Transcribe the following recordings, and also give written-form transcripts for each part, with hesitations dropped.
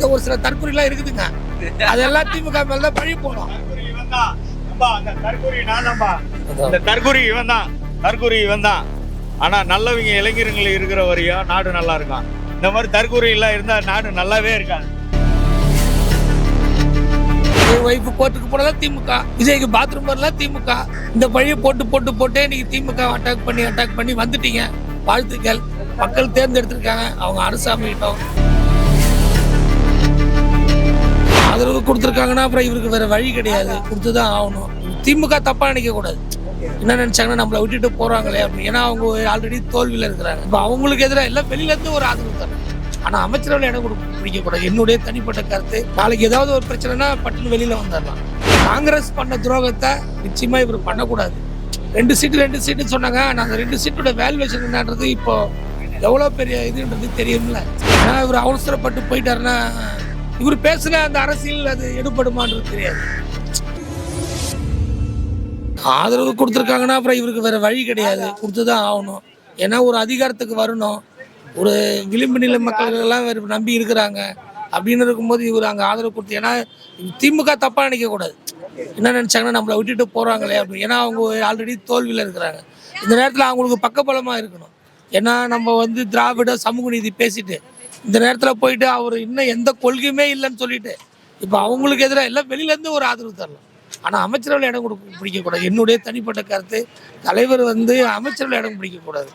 இந்த ஒரு சில தற்கொலைலாம் இருக்குதுங்க. அதெல்லாம் திமுக மேல தான் பழி போடும். தற்கொலை இவன் தான். ஆனா நல்லவங்க இளைஞர்கள் இருக்கிற வரையும் நாடு நல்லா இருக்கும். இந்த மாதிரி தற்கொலை எல்லாம் இருந்தா நாடு நல்லாவே இருக்காது. ஒய்ஃபு கோர்ட்டுக்கு போனதா திமுக, விஜய்க்கு பாத்ரூம் வரலாம் திமுக. இந்த பழியை போட்டே நீங்க திமுக அட்டாக் பண்ணி வந்துட்டீங்க. வாழ்த்துக்கள். மக்கள் தேர்ந்தெடுத்திருக்காங்க, அவங்க அரசு அமைக்கட்டும். ஆதரவு கொடுத்துருக்காங்கன்னா அப்புறம் இவருக்கு வேற வழி கிடையாது, கொடுத்துதான் ஆகணும். திமுக தப்பா நினைக்க கூடாது. என்ன நினைச்சாங்கன்னா நம்மளை விட்டுட்டு போறாங்களே அப்படின்னு. ஏன்னா அவங்க ஆல்ரெடி தோல்வியில இருக்கிறாங்க. இப்போ அவங்களுக்கு எதிராக எல்லாம் வெளியில இருந்து ஒரு ஆதரவு தரணும். ஆனா அமைச்சரவையில் இடம் பிடிக்க கூடாது. என்னுடைய தனிப்பட்ட கருத்து. நாளைக்கு ஏதாவது ஒரு பிரச்சனைனா பட்டுன்னு வெளியில வந்துடலாம். காங்கிரஸ் பண்ண துரோகத்தை நிச்சயமா இவர் பண்ணக்கூடாது. 2 சீட்டு சொன்னாங்க. நாங்கள் 2 சீட்டோட வேல்யூவேஷன் என்னன்றது இப்போ எவ்வளோ பெரிய இதுன்றது தெரியும்ல. ஏன்னா இவர் அவசரப்பட்டு போயிட்டாருன்னா இவர் பேசுன அந்த அரசியல் அது எடுபடுமான்றது தெரியாது. ஆதரவு கொடுத்துருக்காங்கன்னா அப்புறம் இவருக்கு வேற வழி கிடையாது, கொடுத்துதான் ஆகணும். ஏன்னா ஒரு அதிகாரத்துக்கு வரணும். ஒரு விளிம்பு நிலை மக்கள் எல்லாம் நம்பி இருக்கிறாங்க. அப்படின்னு இருக்கும்போது இவர் அங்கே ஆதரவு கொடுத்து, ஏன்னா திமுக தப்பா நினைக்க கூடாது. என்ன நினைச்சாங்கன்னா நம்மளை விட்டுட்டு போறாங்களே அப்படின்னு. ஏன்னா அவங்க ஆல்ரெடி தோல்வியில இருக்கிறாங்க. இந்த நேரத்தில் அவங்களுக்கு பக்கபலமா இருக்கணும். ஏன்னா நம்ம திராவிட சமூக நீதி பேசிட்டு இந்த நேரத்தில் போயிட்டு அவர் இன்னும் எந்த கொள்கையுமே இல்லைன்னு சொல்லிட்டு இப்போ அவங்களுக்கு எதிராக எல்லாம் வெளியிலேருந்து ஒரு ஆதரவு தரலாம். ஆனால் அமைச்சரவையில் இடம் பிடிக்கக்கூடாது. என்னுடைய தனிப்பட்ட கருத்து. தலைவர் அமைச்சரவையில் இடம் பிடிக்கக்கூடாது.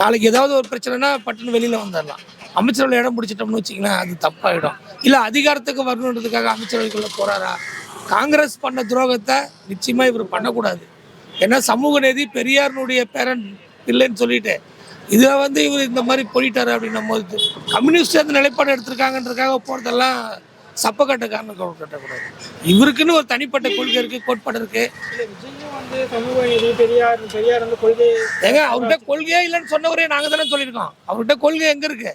நாளைக்கு ஏதாவது ஒரு பிரச்சனைனா பட்டுன்னு வெளியில் வந்துடலாம். அமைச்சரவையில் இடம் பிடிச்சிட்டோம்னு வச்சிங்களேன், அது தப்பாயிடும். இல்லை அதிகாரத்துக்கு வரணுன்றதுக்காக அமைச்சரவைக்குள்ளே போகிறாரா? காங்கிரஸ் பண்ண துரோகத்தை நிச்சயமாக இவர் பண்ணக்கூடாது. ஏன்னா சமூக நீதி பெரியாருடைய பேரன் இல்லைன்னு சொல்லிட்டு இதில் இவர் இந்த மாதிரி போயிட்டாரு அப்படின்னும் போது கம்யூனிஸ்ட் அந்த நிலைப்பாடு எடுத்திருக்காங்கன்றதுக்காக போகிறதெல்லாம் சப்ப கட்டக்கூடாது. இவருக்குன்னு ஒரு தனிப்பட்ட கொள்கை இருக்கு, கோட்பாடு இருக்கு. ஏங்க அவர்கிட்ட கொள்கையே இல்லைன்னு சொன்னவரே நாங்க தானே சொல்லியிருக்கோம். அவர்கிட்ட கொள்கை எங்க இருக்கு?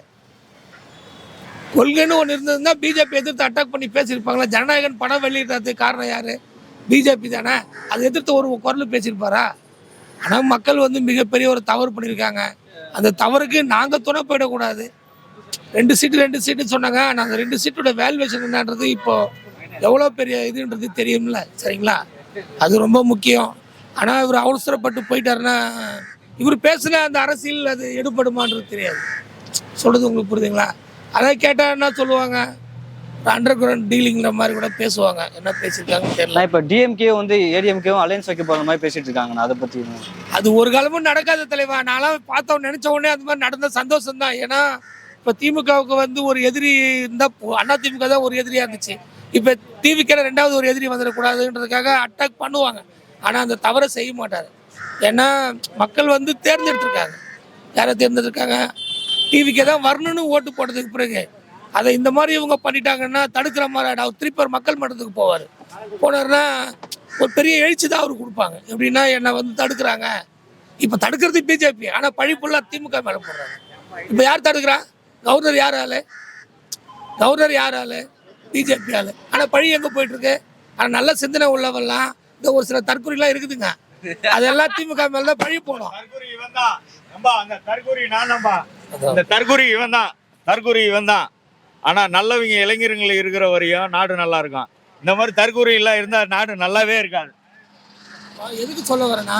கொள்கைன்னு ஒன்று இருந்ததுன்னா பிஜேபி எதிர்த்து அட்டாக் பண்ணி பேசியிருப்பாங்களா? ஜனநாயகன் படம் வெளியிடுறதுக்கு காரணம் யாரு? பிஜேபி தானே. அதை எதிர்த்து ஒரு குரல் பேசியிருப்பாரா? ஆனால் மக்கள் மிகப்பெரிய ஒரு தவறு பண்ணியிருக்காங்க. அந்த தவறுக்கு நாங்கள் துணை போயிடக்கூடாது. 2 சீட்டு சொன்னாங்க. நாங்கள் 2 சீட்டோட வேல்யூவேஷன் என்னன்றது இப்போ எவ்வளோ பெரிய இதுன்றது தெரியும்ல. சரிங்களா? அது ரொம்ப முக்கியம். ஆனால் இவர் அவசரப்பட்டு போயிட்டாருன்னா இவர் பேசுன அந்த அரசியல் அது எடுபடுமான்றது தெரியாது. சொல்கிறது உங்களுக்கு புரியுதுங்களா? அதை கேட்டால் என்ன சொல்லுவாங்க? அண்டர் கிரவுண்ட் டீலிங்கிற மாதிரி கூட பேசுவாங்க. என்ன பேசியிருக்காங்கன்னு தெரியல. இப்போ டிஎம்கே ஏடிஎம்கேவும் அலையன்ஸ் வைக்க போகிற மாதிரி பேசிட்டு இருக்காங்க. அதை பற்றி அது ஒரு காலமும் நடக்காத தலைவா. நான்லாம் பார்த்தோம் நினச்ச உடனே அது மாதிரி நடந்த சந்தோஷம் தான். ஏன்னா இப்போ திமுகவுக்கு ஒரு எதிரி இருந்தால் அண்ணா திமுக தான் ஒரு எதிரியாக இருந்துச்சு. இப்போ டிவிக்கே 2வது ஒரு எதிரி வந்துடக்கூடாதுன்றதுக்காக அட்டாக் பண்ணுவாங்க. ஆனால் அந்த தவறை செய்ய மாட்டார். ஏன்னா மக்கள் தேர்ந்தெடுத்திருக்காங்க. யாரை தேர்ந்தெடுத்திருக்காங்க? டிவிக்கே தான் வரணும்னு ஓட்டு போட்டதுக்கு பிறகு அதை இந்த மாதிரி இவங்க பண்ணிட்டாங்கன்னா தடுக்கிற மாதிரி அவர் திருப்பி ஒரு மக்கள் மன்றத்துக்கு போனார்னா ஒரு பெரிய எழுச்சி தான் அவருக்கு கொடுப்பாங்க. எப்படின்னா என்னை தடுக்கிறாங்க. இப்போ தடுக்கிறது பிஜேபி, ஆனால் பழிப்புள்ள திமுக மேலே போடுறாங்க. இப்போ யார் தடுக்கிறா? கவர்னர் யார் ஆளு? பிஜேபி ஆளு. ஆனால் பழி எங்கே போயிட்டு இருக்கு? ஆனால் நல்ல சிந்தனை உள்ளவெல்லாம் இந்த ஒரு சில தற்கொலைலாம் இருக்குதுங்க. அதெல்லாம் திமுக மேல தான் பழி போடும். தற்கொலை இவன் தான். ஆனா நல்லவங்க இளைஞர்கள் இருக்கிற வரையும் நாடு நல்லா இருக்கும். இந்த மாதிரி தற்கொலை எல்லாம் இருந்தா நாடு நல்லாவே இருக்காது. எதுக்கு சொல்ல வரேன்னா,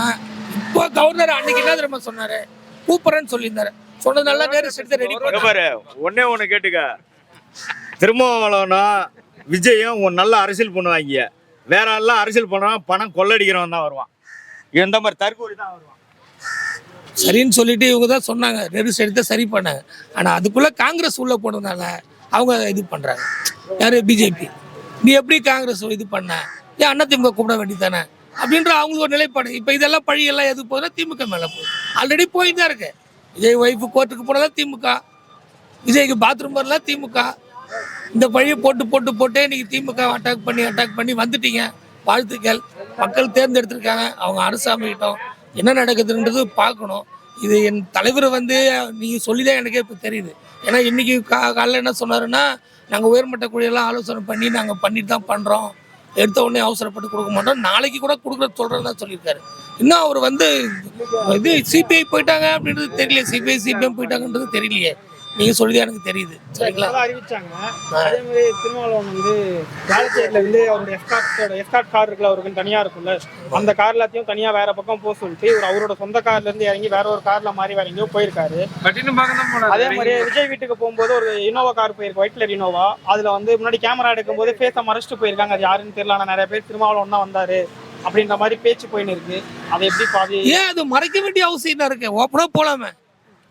இப்போ கவர்னர் அன்னைக்கு என்ன தெரியுமா சொன்னாரு? கூப்பிடுறேன்னு சொல்லியிருந்தாரு. சொன்னது நல்லா நேரஸ்ட் எடுத்து ரெடி பாரு. ஒண்ணு கேட்டுக்க. திருமாவளவனும் விஜயும் நல்ல அரசியல் பண்ணுவாங்க. வேற எல்லாம் அரசியல் பண்ணுவான், பணம் கொள்ளடிக்கிறவன் தான் வருவான். இந்த மாதிரி தற்கொலை தான் வருவான். சரின்னு சொல்லிட்டு இவங்க தான் சொன்னாங்க, நெருசு எடுத்து சரி பண்ணாங்க. ஆனால் அதுக்குள்ளே காங்கிரஸ் உள்ளே போனதுனால அவங்க இது பண்ணுறாங்க. யார்? பிஜேபி. நீ எப்படி காங்கிரஸ் இது பண்ண? ஏன் அண்ணா திமுக கூப்பிட வேண்டியதானே அப்படின்ற அவங்களுக்கு ஒரு நிலைப்பாடு. இப்போ இதெல்லாம் பழியெல்லாம் எது போகுதுன்னா திமுக மேலே போகுது. ஆல்ரெடி போயிட்டு தான் இருக்கு. விஜய் ஒய்ஃபு கோர்ட்டுக்கு போனதா திமுக, விஜய்க்கு பாத்ரூம் வரலாம் திமுக. இந்த பழியை போட்டே நீங்கள் திமுக அட்டாக் பண்ணி வந்துட்டீங்க. வாழ்த்துக்கள். மக்கள் தேர்ந்தெடுத்திருக்காங்க, அவங்க அரசு அமைக்கட்டும். என்ன நடக்குதுன்றது பார்க்கணும். இது என் தலைவர் நீங்கள் சொல்லி தான் எனக்கே இப்போ தெரியுது. ஏன்னா இன்றைக்கி காலையில் என்ன சொன்னாருன்னா, நாங்கள் உயர்மட்ட குழியெல்லாம் ஆலோசனை பண்ணி நாங்கள் பண்ணிட்டு தான் பண்ணுறோம், எடுத்த உடனே அவசரப்பட்டு கொடுக்க மாட்டோம், நாளைக்கு கூட கொடுக்குறது சொல்கிறேன்னு தான் சொல்லியிருக்காரு. இன்னும் அவர் இது சிபிஐ போயிட்டாங்க அப்படின்றது தெரியல. சிபிஎம் போயிட்டாங்கன்றது தெரியலையே. நீங்க சொல்லிதான் எனக்கு தெரியுது. சரிங்களா? அறிவிச்சாங்க. அதே மாதிரி திருமாவளவன் வந்து வேளச்சேரியில இருந்து அவருடைய எஸ்கார்ட் கார் இருக்குல்ல, அவருக்கு தனியா இருக்கும்ல, அந்த கார் எல்லாத்தையும் தனியா வேற பக்கம் போக சொல்லிட்டு இவர் அவரோட சொந்த கார்ல இருந்து இறங்கி வேற ஒரு கார்ல மாறி வேற எங்கேயோ போயிருக்காரு. அதே மாதிரி விஜய் வீட்டுக்கு போகும்போது ஒரு இனோவா கார் போயிருக்கு, ஒயிட் கலர் இனோவா. அதுல வந்து முன்னாடி கேமரா எடுக்கும் போது ஃபேஸை மறைச்சிட்டு போயிருக்காங்க. அது யாருன்னு தெரியல. ஆனா நிறைய பேர் திருமாவளவன் தான் வந்தாரு அப்படின்ற மாதிரி பேச்சு போயின்னு இருக்கு. அதை எப்படி பாதி ஏன் அது மறைக்க வேண்டிய அவசியம் தான் இருக்கு? ஓப்பனா போலாமே.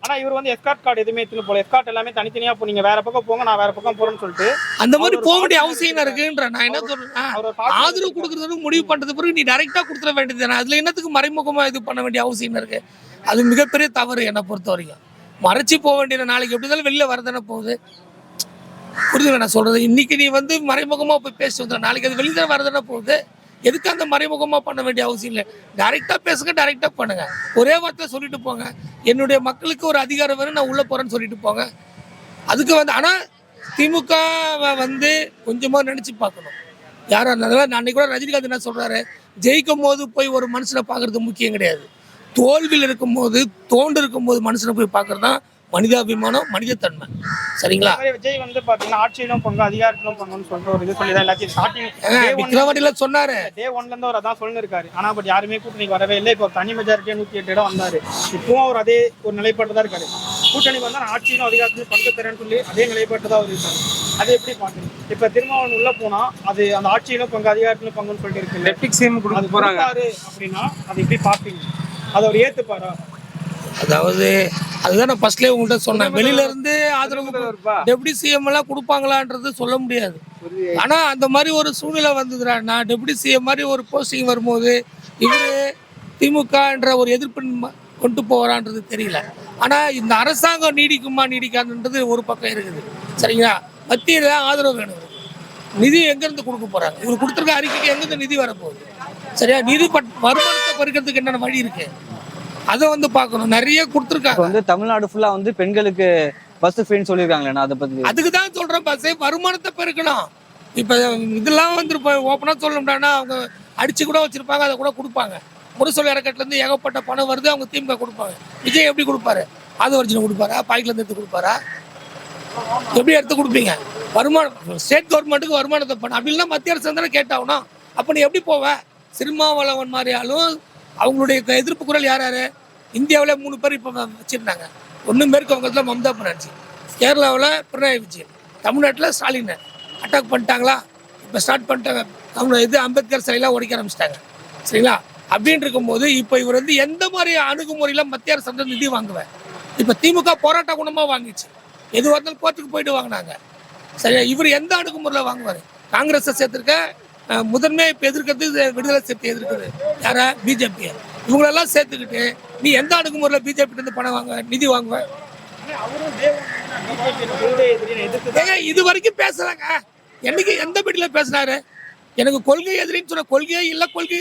ஆனா இவர் வந்து எஸ்கார்ட் கார்டு எதுவுமே எடுத்துன்னு போல. எஸ்கார்ட் எல்லாமே தனித்தனியா நீங்க வேற பக்கம் போங்க, நான் வேற பக்கம் போறேன்னு சொல்லிட்டு அந்த மாதிரி போக வேண்டிய அவசியம் இருக்குன்ற. நான் என்ன சொல்றேன், ஆதரவு கொடுக்கறது முடிவு பண்றது பிறகு நீ டைரக்டா கொடுத்துட வேண்டியது. அதுல என்னத்துக்கு மறைமுகமா இது பண்ண வேண்டிய அவசியம் இருக்கு? அது மிகப்பெரிய தவறு என்னை பொறுத்த வரைக்கும். மறைச்சு போக வேண்டிய நாளைக்கு எப்படி இருந்தாலும் வெளில வரதானே போகுது. புரியுதுங்க நான் சொல்றது? இன்னைக்கு நீ வந்து மறைமுகமா போய் பேசி வந்துடும், நாளைக்கு அது வெளியில வரதானே போகுது. எதுக்கு அந்த மறைமுகமா பண்ண வேண்டிய அவசியம் இல்லை. டைரக்டா பேசுங்க, டைரக்டா பண்ணுங்க. ஒரே வார்த்தை சொல்லிட்டு போங்க, என்னுடைய மக்களுக்கு ஒரு அதிகாரம் வேணும், நான் உள்ள போறேன்னு சொல்லிட்டு போங்க. அதுக்கு வந்து ஆனா திமுக வந்து கொஞ்சமா நினைச்சு பார்க்கணும். யாரும் அதனால நான் அன்னைக்கு கூட ரஜினிகாந்த் என்ன சொல்றாரு, ஜெயிக்கும் போது போய் ஒரு மனுஷனை பார்க்கறது முக்கியம் கிடையாது, தோல்வியில் இருக்கும்போது தோண்டு இருக்கும்போது மனுஷனை போய் பார்க்கறது தான் மனிதாபிமானம், மனிதத்தன்மை. சரிங்களா? விஜய் வந்து பாத்தீங்கன்னா ஆட்சியிலும் பங்கு அதிகாரத்திலும் பங்குன்னு சொல்லிட்டு ஒரு இது சொல்லி எல்லாத்தையும் ஸ்டார்டிங் விக்ரவாண்டியில சொன்னாரு. டே 1ல இருந்து அவர் அதான் சொல்லிருக்காரு. ஆனா பட் யாருமே கூட்டணிக்கு வரவே இல்லை. இப்போ தனி மெஜாரிட்டியா 108 இடம் வந்தாரு. இப்பவும் அவர் அதே ஒரு நிலைப்பாட்டு தான் இருக்காரு. கூட்டணிக்கு வந்தா அதிகாரத்திலும் பங்கு தரேன்னு சொல்லி அதே நிலைப்பாட்டு தான் அவர் இருக்காரு. அதை எப்படி பாக்குறீங்க? இப்ப திருமாவளவன் உள்ள போனா அது அந்த ஆட்சியிலும் பங்கு அதிகாரத்திலும் பங்குன்னு சொல்லிட்டு இருக்கு. அது போறாங்க அப்படின்னா அதை எப்படி பாப்பீங்க? அதை அவர் ஏத்துப்பாரா? அதாவது அதுதான் நான் ஃபர்ஸ்ட்லேயே உங்கள்கிட்ட சொன்னேன், வெளியில இருந்து ஆதரவு டெப்டி சிஎம் எல்லாம் கொடுப்பாங்களான்றது சொல்ல முடியாது. ஆனா அந்த மாதிரி ஒரு சூழ்நிலை வந்ததுன்னா டெப்டி சிஎம் மாதிரி ஒரு போஸ்டிங் வரும்போது இவரு திமுக என்ற ஒரு எதிர்ப்பு கொண்டு போகிறான்றது தெரியல. ஆனா இந்த அரசாங்கம் நீடிக்குமா நீடிக்காதுன்றது ஒரு பக்கம் இருக்குது. சரிங்களா? மத்தியில ஆதரவு வேணும். நிதி எங்கேருந்து கொடுக்க போறாங்க? இவர் கொடுத்துருக்க அறிக்கைக்கு எங்கேருந்து நிதி வரப்போகுது? சரியா? நிதி வருமானத்தை பெருக்கிறதுக்கு என்னென்ன வழி இருக்கு, அதை வந்து பார்க்கணும். நிறைய கொடுத்துருக்காங்க. வந்து தமிழ்நாடு ஃபுல்லா வந்து பெண்களுக்கு பஸ் ஃப்ரீன்னு சொல்லியிருக்காங்களே, அதை பத்தி அதுக்கு தான் சொல்றேன். பஸ் வருமானத்தை பெருக்கணும். இப்போ இதெல்லாம் வந்து ஓப்பனா சொல்லணும்னா அவங்க அடிச்சு கூட வச்சிருப்பாங்க, அதை கூட கொடுப்பாங்க. முரசொலி அறக்கட்டலேருந்து ஏகப்பட்ட பணம் வருது, அவங்க திமுக கொடுப்பாங்க. விஜய் எப்படி கொடுப்பாரு? அது ஒரிஜினல் கொடுப்பாரா? பாக்கெட்லேருந்து எடுத்து கொடுப்பாரா? எப்படி எடுத்து கொடுப்பீங்க? வருமானம் ஸ்டேட் கவர்மெண்ட்டுக்கு வருமானத்தை பண்ண அப்படி இல்லைன்னா மத்திய அரசு தானே கேட்டாகணும். அப்போ நீ எப்படி போவ? திருமாவளவன் மாதிரியாலும் அவங்களுடைய எதிர்ப்பு குரல் யார் யார்? இந்தியாவில் 3 பேர் இப்போ வச்சுருந்தாங்க. ஒன்று மேற்கு வங்கத்தில் மம்தா பானர்ஜி, கேரளாவில் பினராயி விஜயன், தமிழ்நாட்டில் ஸ்டாலின். அட்டாக் பண்ணிட்டாங்களா? இப்போ ஸ்டார்ட் பண்ணிட்டாங்க. அவங்க அம்பேத்கர் சிலையெல்லாம் உடைக்க ஆரம்பிச்சிட்டாங்க. சரிங்களா? அப்படின்னு இருக்கும்போது இப்போ இவர் வந்து எந்த மாதிரி அணுகுமுறையில் மத்திய அரசு நிதி வாங்குவேன்? இப்போ திமுக போராட்ட குணமாக வாங்கிச்சு, எது வந்தாலும் கோர்ட்டுக்கு போயிட்டு வாங்கினாங்க. சரியா? இவர் எந்த அணுகுமுறையில் வாங்குவார்? காங்கிரஸை சேர்த்துருக்க முதன்மை இப்போ எதிர்க்கிறது விடுதலை சிறுத்தை எதிர்க்கிறது யாரா? பிஜேபி. இவங்களெல்லாம் சேர்த்துக்கிட்டு நீ எந்த அணுகுமுறையில் பிஜேபி பணம் நிதி வாங்குவேன்? இது வரைக்கும் பேசுறாங்க. என்னைக்கு எந்த வீட்டில் பேசினாரு? எனக்கு கொள்கை எதிரின்னு சொன்ன கொள்கையே இல்லை. கொள்கை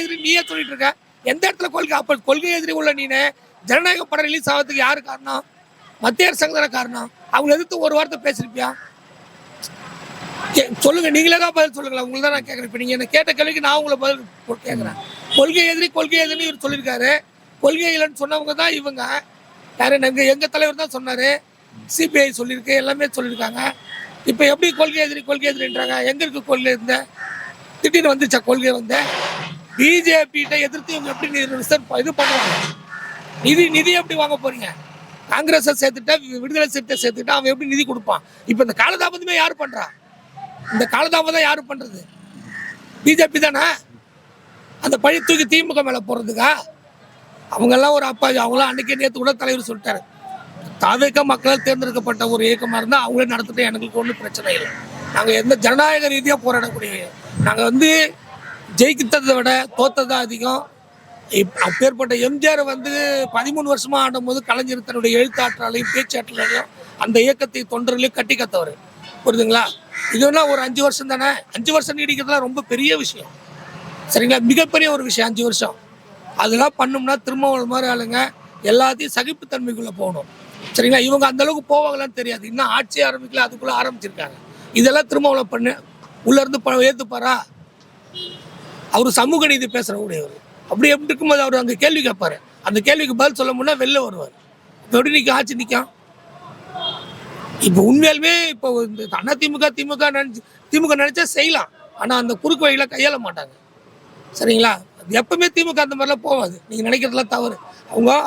எதிரி நீயே சொல்லிட்டு இருக்க. எந்த இடத்துல கொள்கை? அப்போ கொள்கை எதிரி உள்ள நீனு ஜனநாயக படம் ரிலீஸ் ஆகிறதுக்கு யாரு காரணம்? மத்திய அரசாங்கம் தானே காரணம். அவங்க எதிர்த்து ஒரு வார்த்தை பேசிருப்பியா? சொல்லுங்க, நீங்களே தான் பதில் சொல்லுங்களா? உங்களுக்கு தான் நான் கேட்குறேன். இப்போ நீங்கள் என்ன கேட்ட கேள்விக்கு நான் உங்களை பதில் கேட்குறேன். கொள்கை எதிரின்னு இவர் சொல்லியிருக்காரு. கொள்கை இல்லைன்னு சொன்னவங்க தான் இவங்க. யாரு? எங்கள் தலைவர் தான் சொன்னார். சிபிஐ சொல்லியிருக்கு, எல்லாமே சொல்லியிருக்காங்க. இப்போ எப்படி கொள்கை எதிரின்றாங்க? எங்கே இருக்கு கொள்கை? இருந்த திடீர்னு வந்துச்சா கொள்கை? பிஜேபிகிட்ட எதிர்த்து இவங்க எப்படி இது பண்ணுவாங்க? நிதி எப்படி வாங்க போறீங்க? காங்கிரஸை சேர்த்துட்டா, விடுதலை சிறுத்தை சேர்த்துட்டா அவன் எப்படி நிதி கொடுப்பான்? இப்போ இந்த காலதாமதமே யார் பண்றா? இந்த காலதாமதம் யாரு பண்றது? பிஜேபி தானே. அந்த பழி தூக்கி திமுக மேல போறதுக்கா? அவங்கெல்லாம் ஒரு அப்பா, அவங்களாம் அன்னைக்கே நேற்று கூட தலைவர் சொல்லிட்டாரு, தாவேக மக்களால் தேர்ந்தெடுக்கப்பட்ட ஒரு இயக்கமாக இருந்தால் அவங்களே நடத்திட்டு எங்களுக்கு ஒன்றும் பிரச்சனை இல்லை. நாங்கள் எந்த ஜனநாயக ரீதியாக போராடக்கூடிய, நாங்கள் வந்து ஜெயிக்கிறதை விட தோத்ததான் அதிகம். அப்பேற்பட்ட எம்ஜிஆர் வந்து 13 வருஷமா ஆடும்போது கலைஞர் தன்னுடைய எழுத்தாற்றலையும் பேச்சாற்றலையும் அந்த இயக்கத்தை தொண்டர்களையும் கட்டி கத்தவர். புரியுதுங்களா? இதுனா ஒரு 5 வருஷம் தானே. 5 வருஷம் நீடிக்கிறதுலாம் ரொம்ப பெரிய விஷயம். சரிங்களா? மிகப்பெரிய ஒரு விஷயம் 5 வருஷம். அதெல்லாம் பண்ணோம்னா திருமாவளவன் மாதிரி ஆளுங்க எல்லாத்தையும் சகிப்புத்தன்மைக்குள்ளே போகணும். சரிங்களா? இவங்க அந்த அளவுக்கு போவாங்களான்னு தெரியாது. இன்னும் ஆட்சி ஆரம்பிக்கல, அதுக்குள்ளே ஆரம்பிச்சிருக்காங்க. இதெல்லாம் திருமாவளவன் பண்ணு உள்ளேருந்து ஏற்றுப்பாரா? அவர் சமூக நீதி பேசுகிறக்கூடியவர். அப்படி எப்படி இருக்கும்போது அவர் அங்கே கேள்வி கேட்பாரு. அந்த கேள்விக்கு பதில் சொல்ல முன்னா வெளில வருவார். எப்படி நிற்கும் ஆட்சி? நிற்கும் இப்போ உண்மையாலுமே இப்போ இந்த திமுக நினைச்சா செய்யலாம். ஆனால் அந்த குறுக்கு வழியில் கையாள மாட்டாங்க. சரிங்களா? எப்பவுமே திமுக அந்த மாதிரிலாம் போகாது. நீங்கள் நினைக்கிறதுலாம் தவறு.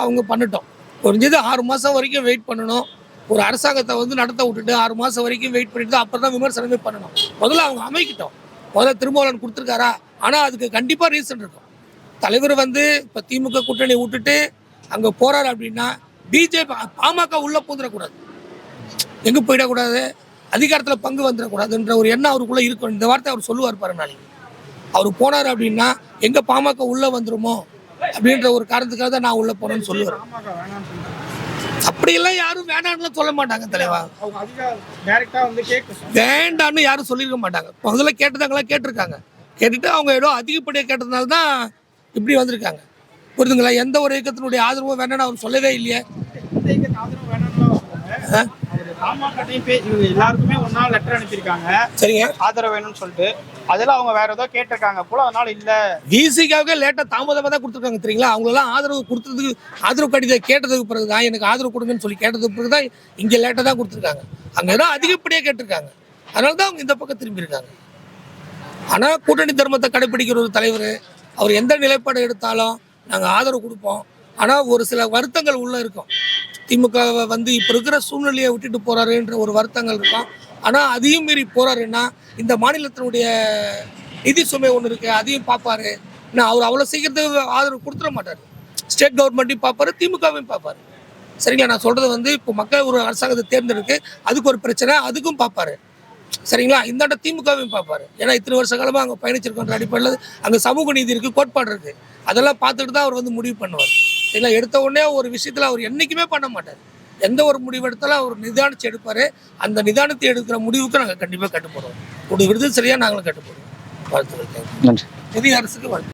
அவங்க பண்ணட்டும். குறைஞ்சது 6 மாதம் வரைக்கும் வெயிட் பண்ணணும். ஒரு அரசாங்கத்தை நடத்த விட்டுட்டு 6 மாதம் வரைக்கும் வெயிட் பண்ணிட்டு அப்புறம் தான் விமர்சனமே பண்ணணும். முதல்ல அவங்க அமைக்கிட்டோம். முதல்ல திருமாவளவன் கொடுத்துருக்காரா? ஆனால் அதுக்கு கண்டிப்பாக ரீசன் இருக்கும். தலைவர் இப்போ திமுக கூட்டணி விட்டுட்டு அங்கே போறாரு அப்படின்னா பிஜேபி பாமக உள்ளே பூந்துடக்கூடாது, எங்கே போயிடக்கூடாது, அதிகாரத்தில் பங்கு வந்துடக்கூடாதுன்ற ஒரு எண்ணம் அவருக்குள்ளே இருக்கும். இந்த வார்த்தை அவர் சொல்லுவார் பாரு நாளைக்கு. அவர் போனார் அப்படின்னா எங்கே பாமக உள்ளே வந்துருமோ அப்படின்ற ஒரு காரணத்துக்காக தான் நான் உள்ளே போனேன்னு சொல்லுவார். அப்படியெல்லாம் யாரும் வேண்டாம்னு சொல்ல மாட்டாங்க தலைவா. வேண்டான்னு யாரும் சொல்லியிருக்க மாட்டாங்க. முதல்ல கேட்டதாங்களாம் கேட்டிருக்காங்க. கேட்டுட்டு அவங்க ஏதோ அதிகப்படியாக கேட்டதுனால தான் இப்படி வந்திருக்காங்க. புரிதுங்களா? எந்த ஒரு இயக்கத்தினுடைய ஆதரவும் வேணும்னு அவர் சொல்லவே இல்லையே. எல்லாருக்குமே ஒன்னா லெட்டர் அனுப்பியிருக்காங்க. சரிங்க, ஆதரவு வேணும்னு சொல்லிட்டு அதெல்லாம் அவங்க வேற ஏதோ கேட்டிருக்காங்க போல, அதனால இல்ல விசிகாவுக்கு லேட்டா தாமதமாக தான் கொடுத்துருக்காங்க. தெரியுங்களா? அவங்களெல்லாம் ஆதரவு கொடுத்ததுக்கு, ஆதரவு கடிதம் கேட்டதுக்கு பிறகு தான், எனக்கு ஆதரவு கொடுங்கன்னு சொல்லி கேட்டதுக்கு பிறகு தான் இங்கே லேட்டாக தான் கொடுத்துருக்காங்க. அங்கே ஏதோ அதிகப்படியாக கேட்டிருக்காங்க. அதனால தான் அவங்க இந்த பக்கம் திரும்பி இருக்காங்க. ஆனால் கூட்டணி தர்மத்தை கடைப்பிடிக்கிற ஒரு தலைவர், அவர் எந்த நிலைப்பாடு எடுத்தாலும் நாங்கள் ஆதரவு கொடுப்போம். ஆனால் ஒரு சில வருத்தங்கள் உள்ளே இருக்கும். திமுகவை இப்போ இருக்கிற சூழ்நிலையை விட்டுட்டு போகிறாருன்ற ஒரு வருத்தங்கள் இருக்கும். ஆனால் அதையும் மீறி போகிறாருன்னா இந்த மாநிலத்தினுடைய நிதி சுமை ஒன்று இருக்குது, அதையும் பார்ப்பாரு. நான் அவர் அவ்வளோ சீக்கிரத்துக்கு ஆதரவு கொடுத்துட மாட்டார். ஸ்டேட் கவர்மெண்ட்டையும் பார்ப்பாரு, திமுகவையும் பார்ப்பாரு. சரிங்களா? நான் சொல்கிறது இப்போ மக்கள் ஒரு அரசாங்கத்தை தேர்ந்தெடுக்கு அதுக்கு ஒரு பிரச்சனை, அதுக்கும் பார்ப்பாரு. சரிங்களா? இந்தாண்ட திமுகவையும் பார்ப்பாரு. ஏன்னா இத்தனை வருஷ காலமாக அங்கே பயணிச்சிருக்கின்ற அடிப்படையில் அங்கே சமூக நீதி இருக்குது, கோட்பாடு இருக்குது. அதெல்லாம் பார்த்துட்டு தான் அவர் முடிவு பண்ணுவார். சரிங்களா? எடுத்த உடனே ஒரு விஷயத்தில் அவர் என்றைக்குமே பண்ண மாட்டார். எந்த ஒரு முடிவு எடுத்தாலும் அவர் நிதானித்து எடுப்பார். அந்த நிதானத்தை எடுக்கிற முடிவுக்கு நாங்கள் கண்டிப்பாக கட்டுப்படுவோம். ஒரு விருது சரியாக நாங்களும் கட்டுப்படுவோம். வாழ்த்துக்கள். நன்றி. புதிய அரசுக்கு வாழ்த்து.